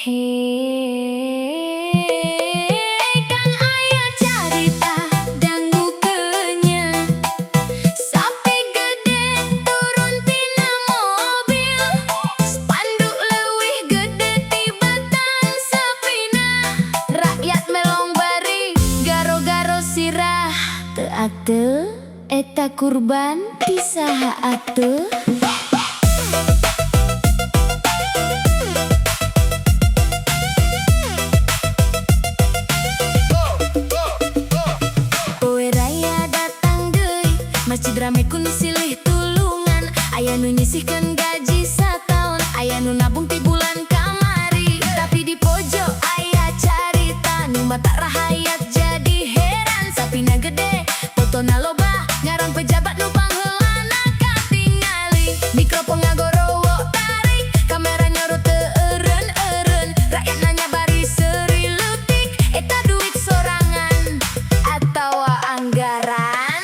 Hei, Kang aya carita dangu kenyang, sapi gede turun tina mobil, spanduk leuwih gede tibatan sapina, rakyat melong bari garo-garo sirah. Teu akteu eta kurban ti saha atuh? Masjid rame kun silih tulungan, aya nu nyisihkeun gaji sataun, aya nu nabung ti bulan kamari. Tapi di pojok aya carita nu mata rahayat jadi heran. Sapina gede, fotona loba, ngaran pejabat nu pangheulana katingali. Mikrofon ngagorowo tarik, kamera nyorot teu eureun-eureun. Rakyat nanya bari seuri leutik, eta duit sorangan atawa anggaran?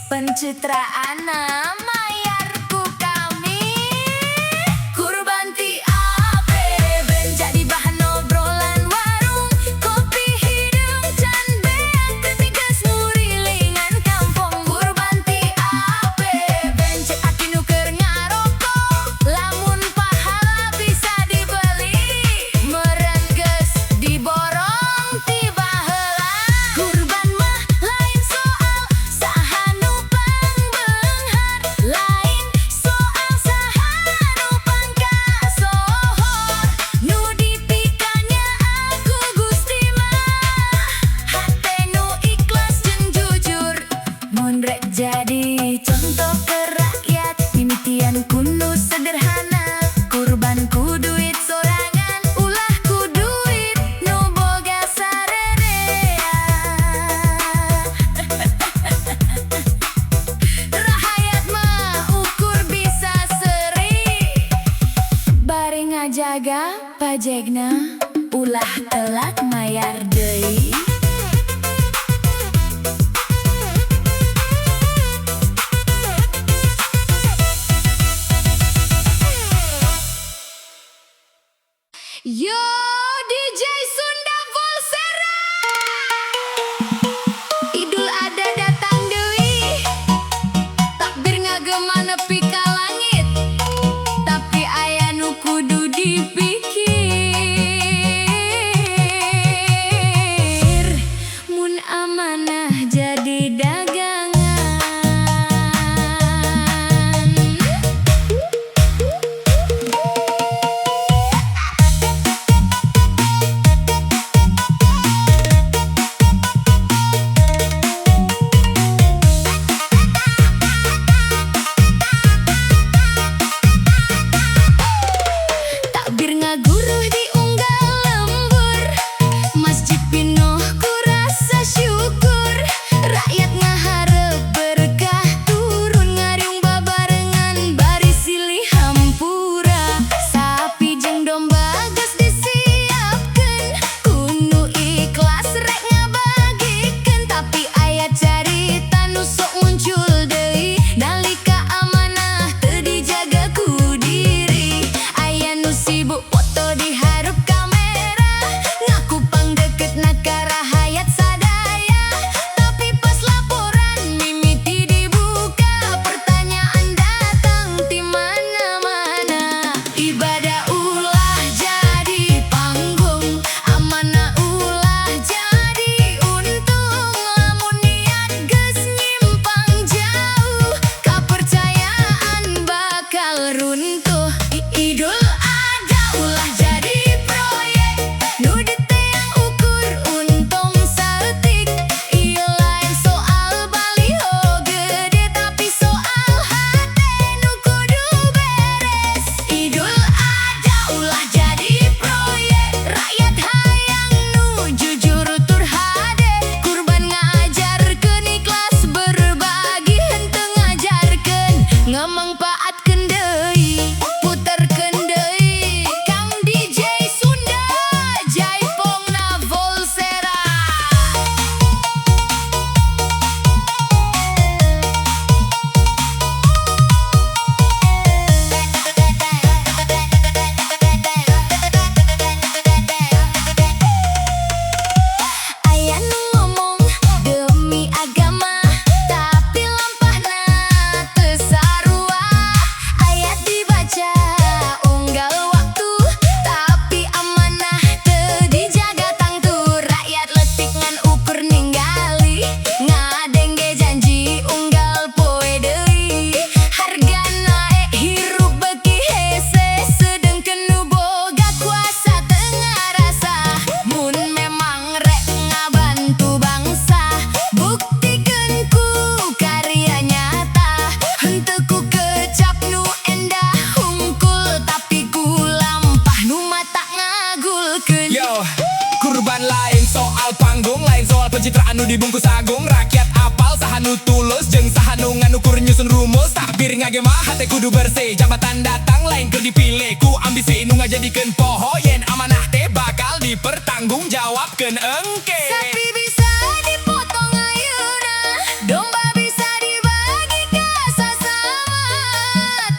Pencitraan mayar ku kami, kurban ti APBN jadi bahan obrolan warung kopi hidung can beang ketigas murilingan kampung. Kurban ti APBN cek aki nu keur ngarokok, lamun pahala bisa dibeli, meureun geus diborong ti baheula. Kurban mah lain soal saha nu lain soal saha nu pangkasohor, nu dipikanya aku Gusti mah hate nu ikhlas jeung jujur. Mun rek jadi contoh ke rakyat, mimitian kudu sederhana, kurban ku duit sorangan, ulah ku duit nu boga sarerea. Rahayat mah ukur bisa seri, bari ngajaga pajegna, ulah telat mayar deui. Yo DJ Sunda Volsera, Idul Adha datang deui, takbir ngagema nepi ka langit, tapi aya nu kudu dipikir, mun amanah jadi dagangan. bakal runtuh. Idul Adha ulah jadi proyek, nu yang ukur untung saeutik. Ieu lain soal baliho gede, tapi soal hate nu kudu beres. Idul Adha ulah jadi proyek, rakyat hayang nu jujur tur hade. Kurban ngajarkeun ikhlas berbagi, henteu ngajarkeun ngamangpaatkeun deui. Puterkeun deui Kang DJ Sunda, Jaipongna Volsera. Aya nu ngomong demi agama, tapi lampahna teu sarua. Ayat dibaca unggal waktu, tapi amanah teu dijaga tangtu. Rakyat leutik ngan ukur ningali, ngadengge janji unggal poe deui. Harga naek hirup beuki hese, sedengkeun nu boga kuasa teu ngarasa. Mun memang rek ngabantu bangsa, buktikeun ku karya nyata. Henteu ku kecap nu endah hungkul, tapi ku lampah nu mata ngagulkeun. Yo, kurban lain soal panggung, lain soal pencitraan nu dibungkus agung. Rakyat apal saha nu tulus jeung saha nu nganukur nyusun rumus. Takbir ngagema hate kudu bersih, jabatan datang lain keur dipilih. Ku ambisi nu ngajadikeun poho, yen amanah teh bakal dipertanggungjawabkeun engke. Sapi bisa dipotong ayeuna, domba bisa dibagi ka sasama,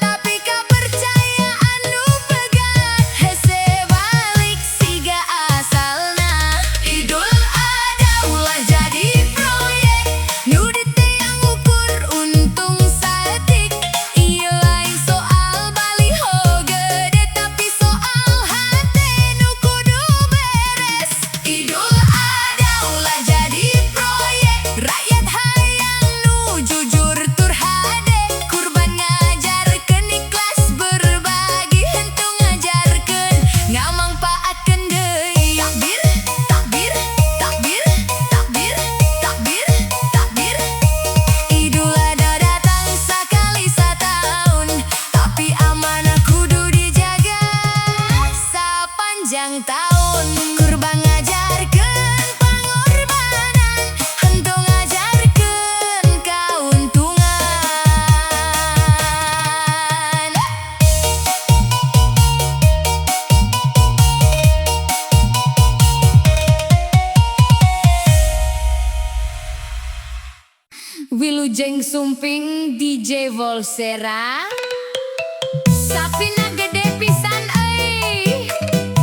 tapi kapercayaan nu pegat hese balik siga asalna. Idul Adha ulah jadi proyek, nu yang ukur untung saeutik. Ieu lain soal baliho gede, tapi soal hate nu kudu beres. Idul Adha ulah jadi proyek, rakyat hayang nu jujur tur hade. Kurban ngajarkeun ikhlas berbagi, henteu ngajarkeun ngamangpaatkeun deui. Takbir, takbir, takbir, takbir, takbir, takbir. Idul Adha datang sakali sataun, tapi amanah kudu dijaga sapanjang taun. Kurban ngajarkeun pangorbanan, henteu ngajarkeun kauntungan. Wilujeng Sumping DJ Volsera. Sapina gede pisan euy,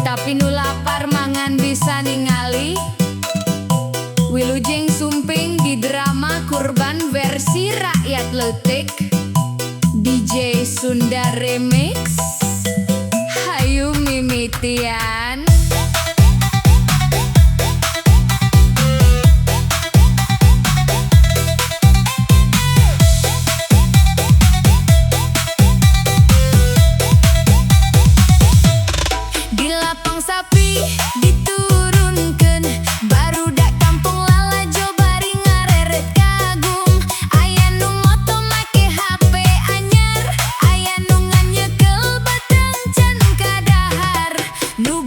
tapi nu lapar mangan bisa ningali. Wilujeng Sumping di drama kurban versi rakyat leutik, DJ Sunda Remix. Hayu mimitian. Di lapang sapi diturunkeun, barudak kampung lalajo bari ngareret kagum. Aya nu moto make HP anyar, aya nu nganyekel batang can kadahar. Nu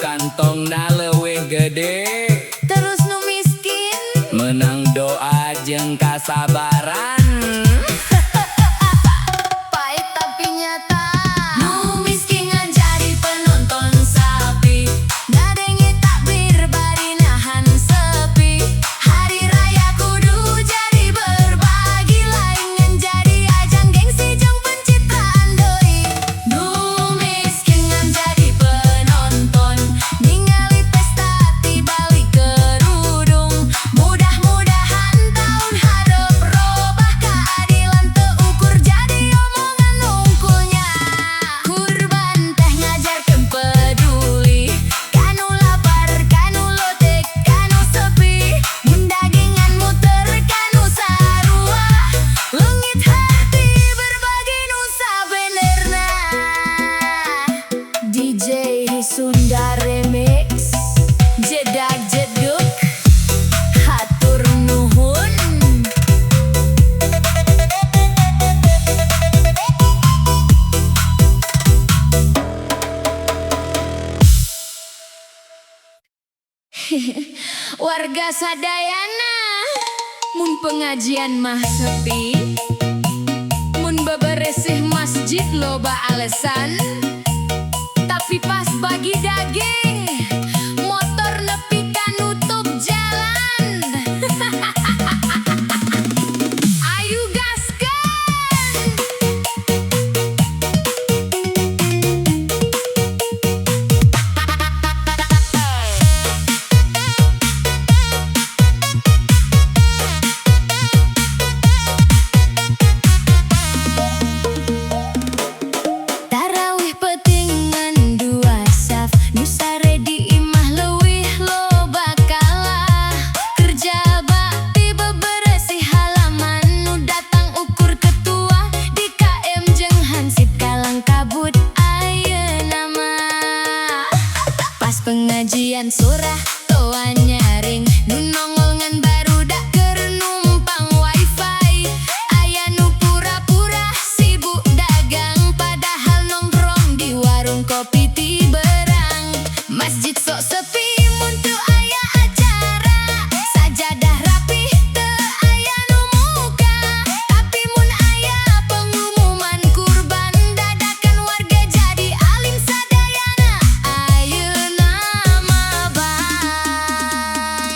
kantongna leuwih gede. Terus nu miskin Menang doa jeung kasabaran. pahit tapi nyata. Nu miskin jadi penonton sapi, gadengi takbir bari nahan sepi. Hari raya kudu jadi berbagi, lain jadi ajang gengsi jeung pencitraan deui. Nu miskin jadi penonton, ningali pesta tibalik kerudung. Mudah-mudahan tahun hareup robah, keadilan teu ukur jadi omongan nungkulnya. Kurban teh ngajarkeun peduli, kanu lapar, kanu lotek, kanu sepi. Mun dagingan muter kanu sarua, leungit hati berbagi nu sabenerna. DJ Sunda Remix, jedag jeduk, hatur nuhun. Warga sadayana, mun pengajian mah sepi, mun beberesih masjid loba alesan. Tapi pas bagi daging, motor nepi ka nutup jalan. Ayu gaskeun. Tarawih petingan dua saf, nu sare di imah leuwih loba kalah. Kerja bakti beberesih halaman, nu datang ukur ketua di KM jeung hansip kalang kabut ayeuna mah. Pas pengajian surah toa nyaring, nu nongol ngan barudak keur numpang wifi. Aya nu pura-pura sibuk dagang, padahal nongkrong di warung kopi ti berang. Masjid sok sepi mun teu aya acara, sajadah rapi teu aya nu muka. Tapi mun aya pengumuman kurban, dadakan warga jadi alim sadayana. Ayeuna mah bang,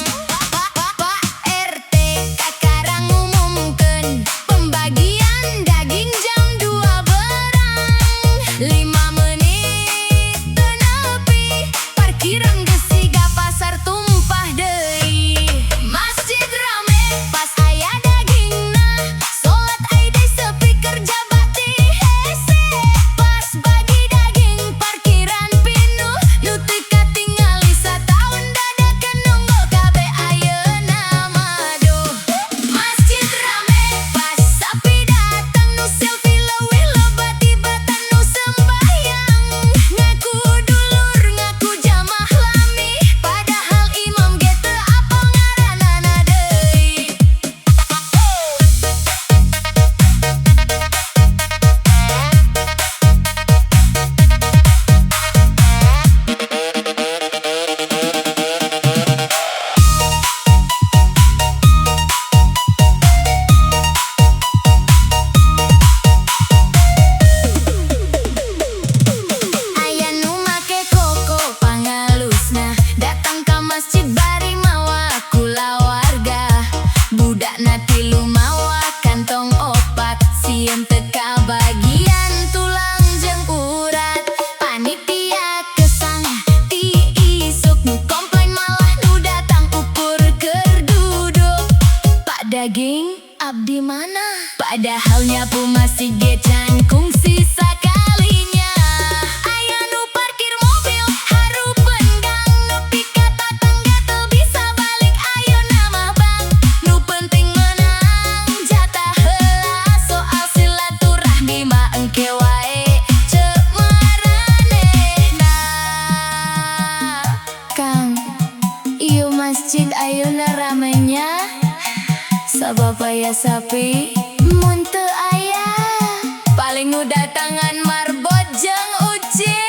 Pak RT kakarang ngumumkeun pembagian daging jam 2 berang. 5 menit teu nepi, parkiran geus siga pasar tumpah deui. Masjid rame pas aya dagingna, solat aidai sepi, kerja bakti hese. Pas bagi daging parkiran pinuh, nu teu katingali sataun dadakan nongol kabeh ayeuna mah duh. Masjid rame pas sapi datang, nu selfie leuwih loba tibatan nu sembahyang. Ngaku dulur, ngaku jamaah lami, padahal imam ge teu apal ngaranana deui. Aya nu make koko pangalusna, datang ka masjid bari mawa kulawarga. Budakna tilu mawa kantong opat, sieun teu kabagian tulang jeung urat. Panitia kesang ti isuk, nu komplain malah nu datang ukur keur duduk. Pak daging abdi mana? Padahal nyapu masih gecan kungsi sakalinya. Aya nu parkir mobil hareupeun gang, nepi ka tatangga teu bisa balik ayeuna mah bang. Nu penting menang jatah heula, soal silaturahmi mah engke wae ceuk maranehna. Kang, ieu masjid ayeuna ramenya, sabab aya sapi. Mun teu aya, paling udah tangan marbot jeung uci.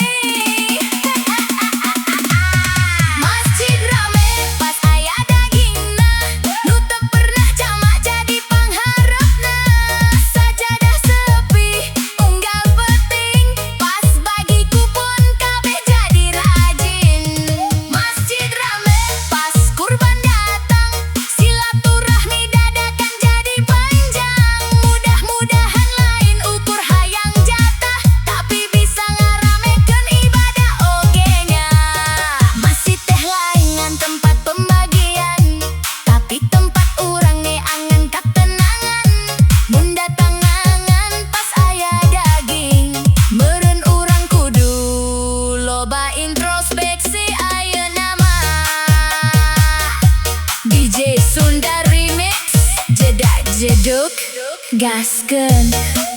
gaskeun.